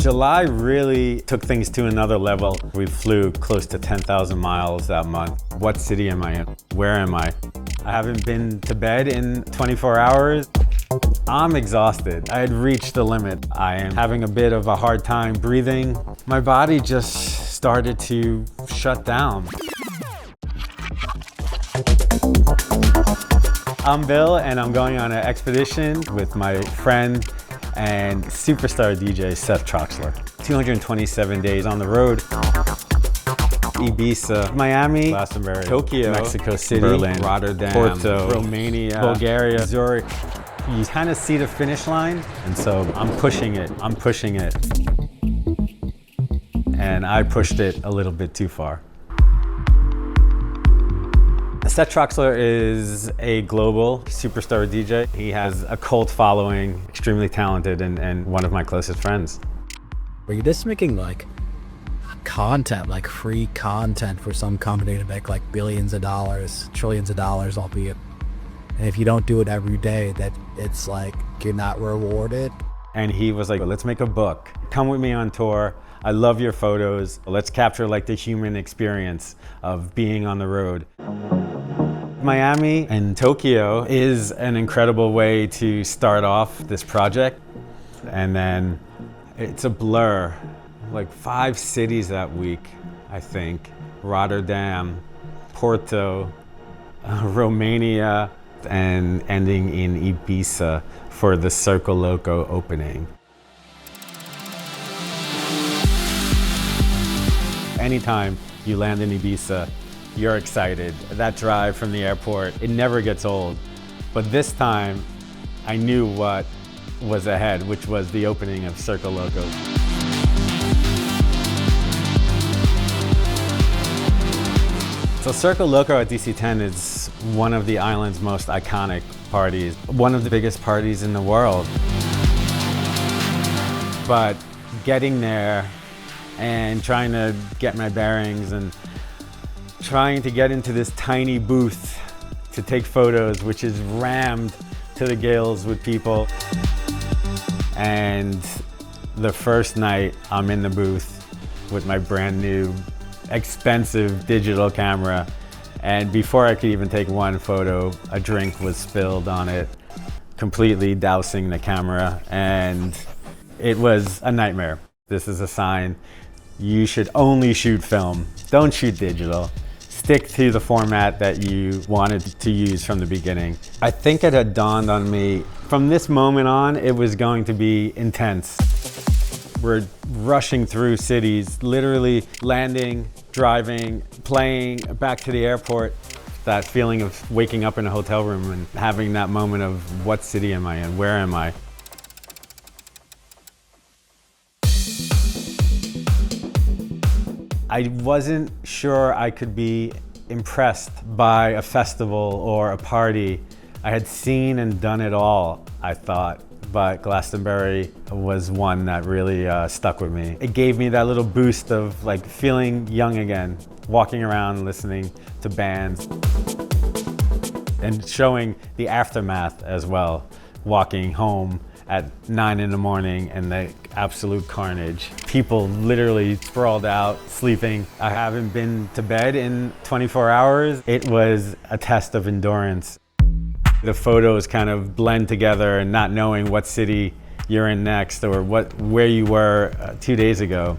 July really took things to another level. We flew close to 10,000 miles that month. What city am I in? Where am I? I haven't been to bed in 24 hours. I'm exhausted. I had reached the limit. I am having a bit of a hard time breathing. My body just started to shut down. I'm Bill, and I'm going on an expedition with my friend and superstar DJ Seth Troxler. 227 days on the road. Ibiza, Miami, Glastonbury, Tokyo, Mexico City, Berlin, Rotterdam, Porto, Romania, Bulgaria, Zurich. You kind of see the finish line, and so I'm pushing it. And I pushed it a little bit too far. Seth Troxler is a global superstar DJ. He has a cult following, extremely talented, and one of my closest friends. Were you just making like content, like free content for some company to make like billions of dollars, trillions of dollars, albeit? And if you don't do it every day, that it's like you're not rewarded. And he was like, let's make a book. Come with me on tour. I love your photos. Let's capture like the human experience of being on the road. Miami and Tokyo is an incredible way to start off this project. And then it's a blur, like 5 cities that week, I think. Rotterdam, Porto, Romania, and ending in Ibiza for the Circo Loco opening. Anytime you land in Ibiza, you're excited. That drive from the airport, it never gets old. But this time, I knew what was ahead, which was the opening of Circo Loco. So Circo Loco at DC-10 is one of the island's most iconic parties, one of the biggest parties in the world. But getting there and trying to get my bearings and trying to get into this tiny booth to take photos, which is rammed to the gills with people. And the first night I'm in the booth with my brand new expensive digital camera, and before I could even take one photo, a drink was spilled on it, completely dousing the camera, and it was a nightmare. This is a sign. You should only shoot film. Don't shoot digital. Stick to the format that you wanted to use from the beginning. I think it had dawned on me, from this moment on, it was going to be intense. We're rushing through cities, literally landing, driving, playing, back to the airport. That feeling of waking up in a hotel room and having that moment of what city am I in, where am I? I wasn't sure I could be impressed by a festival or a party. I had seen and done it all, I thought, but Glastonbury was one that really stuck with me. It gave me that little boost of like feeling young again, walking around listening to bands and showing the aftermath as well, walking home at 9 in the morning and the absolute carnage. People literally sprawled out, sleeping. I haven't been to bed in 24 hours. It was a test of endurance. The photos kind of blend together and not knowing what city you're in next or where you were 2 days ago.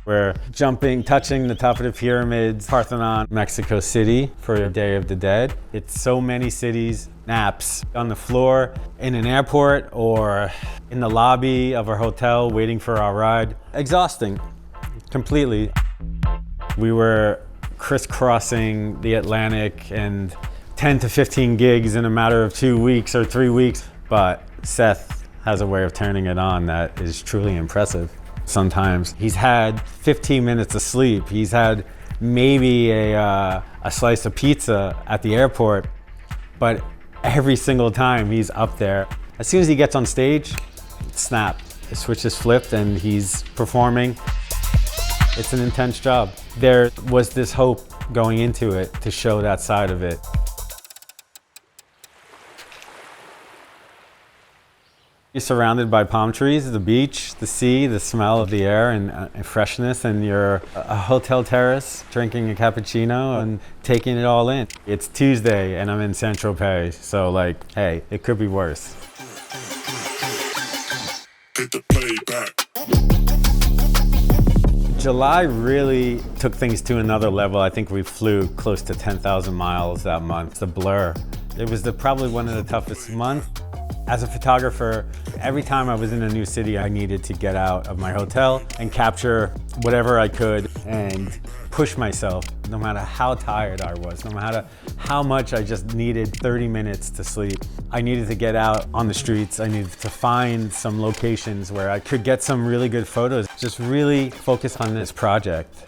We're jumping, touching the top of the pyramids, Parthenon, Mexico City for Day of the Dead. It's so many cities, naps on the floor, in an airport or in the lobby of our hotel waiting for our ride. Exhausting, completely. We were crisscrossing the Atlantic and 10 to 15 gigs in a matter of 2 weeks or 3 weeks, but Seth has a way of turning it on that is truly impressive. Sometimes he's had 15 minutes of sleep. He's had maybe a slice of pizza at the airport, but every single time he's up there. As soon as he gets on stage, snap, the switch is flipped and he's performing. It's an intense job. There was this hope going into it to show that side of it. You're surrounded by palm trees, the beach, the sea, the smell of the air and freshness, and you're a hotel terrace drinking a cappuccino and taking it all in. It's Tuesday and I'm in Saint-Tropez, so like, hey, it could be worse. Hit the playback. July really took things to another level. I think we flew close to 10,000 miles that month. It's a blur. It was probably one of the toughest months. As a photographer, every time I was in a new city, I needed to get out of my hotel and capture whatever I could and push myself, no matter how tired I was, no matter how much I just needed 30 minutes to sleep. I needed to get out on the streets. I needed to find some locations where I could get some really good photos. Just really focus on this project.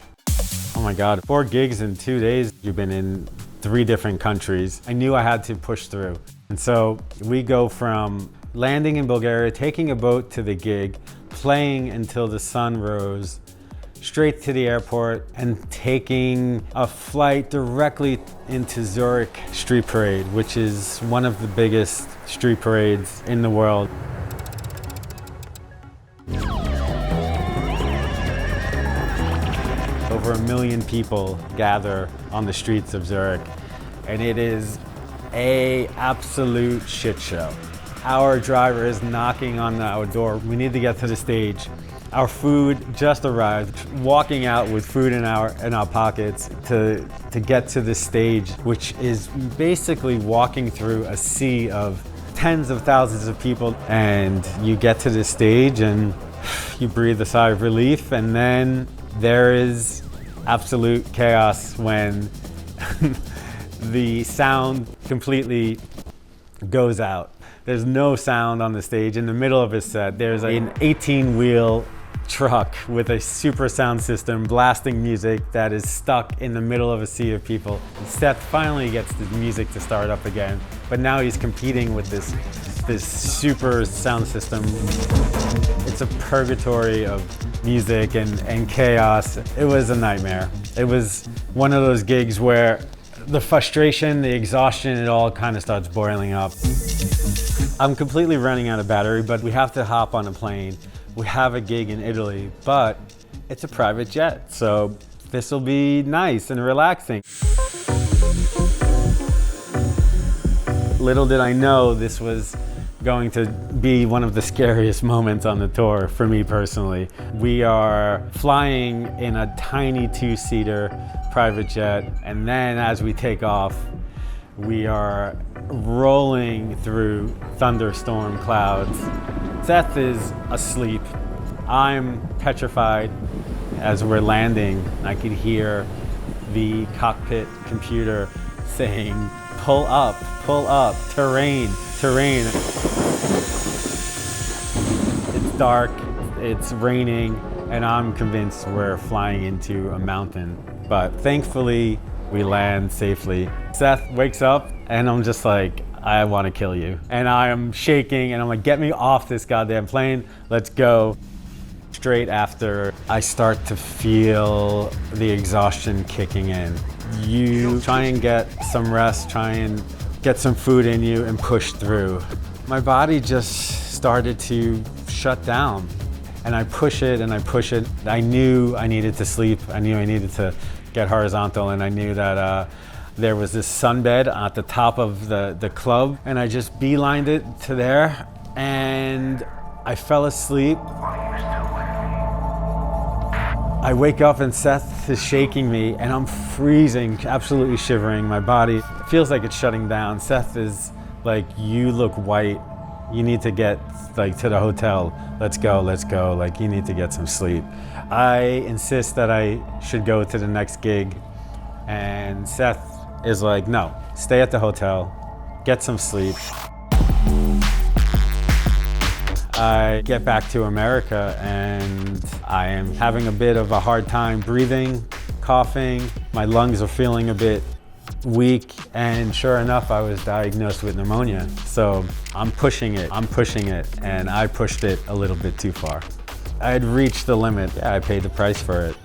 Oh my God, 4 gigs in 2 days. You've been in 3 different countries. I knew I had to push through. And so we go from landing in Bulgaria, taking a boat to the gig, playing until the sun rose, straight to the airport, and taking a flight directly into Zurich Street Parade, which is one of the biggest street parades in the world. Over 1 million people gather on the streets of Zurich, and it is an absolute shit show. Our driver is knocking on our door. We need to get to the stage. Our food just arrived. Walking out with food in our pockets to get to the stage, which is basically walking through a sea of tens of thousands of people. And you get to the stage and you breathe a sigh of relief, and then there is absolute chaos when the sound completely goes out. There's no sound on the stage. In the middle of his set, there's an 18-wheel truck with a super sound system blasting music that is stuck in the middle of a sea of people. Seth finally gets the music to start up again, but now he's competing with this super sound system. It's a purgatory of music and chaos. It was a nightmare. It was one of those gigs where the frustration, the exhaustion, it all kind of starts boiling up. I'm completely running out of battery, but we have to hop on a plane. We have a gig in Italy, but it's a private jet, so this will be nice and relaxing. Little did I know this was going to be one of the scariest moments on the tour for me personally. We are flying in a tiny 2-seater private jet, and then as we take off, we are rolling through thunderstorm clouds. Seth is asleep. I'm petrified. As we're landing, I could hear the cockpit computer saying, pull up, terrain, terrain. It's dark, it's raining, and I'm convinced we're flying into a mountain. But thankfully, we land safely. Seth wakes up, and I'm just like, I want to kill you. And I am shaking, and I'm like, get me off this goddamn plane, let's go. Straight after, I start to feel the exhaustion kicking in. You try and get some rest, try and get some food in you and push through. My body just started to shut down, and I push it and I push it. I knew I needed to sleep. I knew I needed to get horizontal, and I knew that there was this sunbed at the top of the club, and I just beelined it to there, and I fell asleep. I wake up and Seth is shaking me, and I'm freezing, absolutely shivering. My body feels like it's shutting down. Seth is like, you look white. You need to get to the hotel. Let's go. Like, you need to get some sleep. I insist that I should go to the next gig, and Seth is like, no, stay at the hotel, get some sleep. I get back to America, and I am having a bit of a hard time breathing, coughing. My lungs are feeling a bit weak, and sure enough, I was diagnosed with pneumonia. So I'm pushing it, and I pushed it a little bit too far. I had reached the limit. I paid the price for it.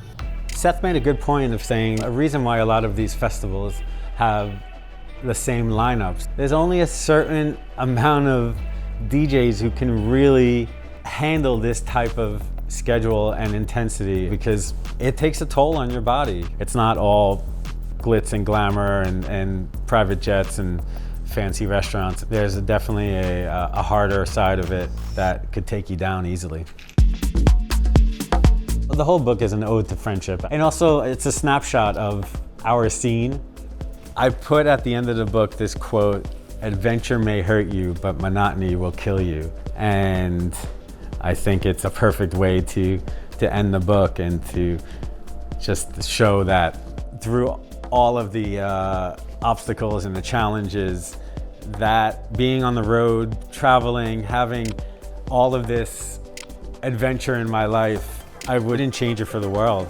Seth made a good point of saying a reason why a lot of these festivals have the same lineups. There's only a certain amount of DJs who can really handle this type of schedule and intensity, because it takes a toll on your body. It's not all glitz and glamour and private jets and fancy restaurants. There's definitely a harder side of it that could take you down easily. The whole book is an ode to friendship, and also it's a snapshot of our scene. I put at the end of the book this quote, "Adventure may hurt you, but monotony will kill you." And I think it's a perfect way to end the book and to just show that through all of the obstacles and the challenges, that being on the road, traveling, having all of this adventure in my life, I wouldn't change it for the world.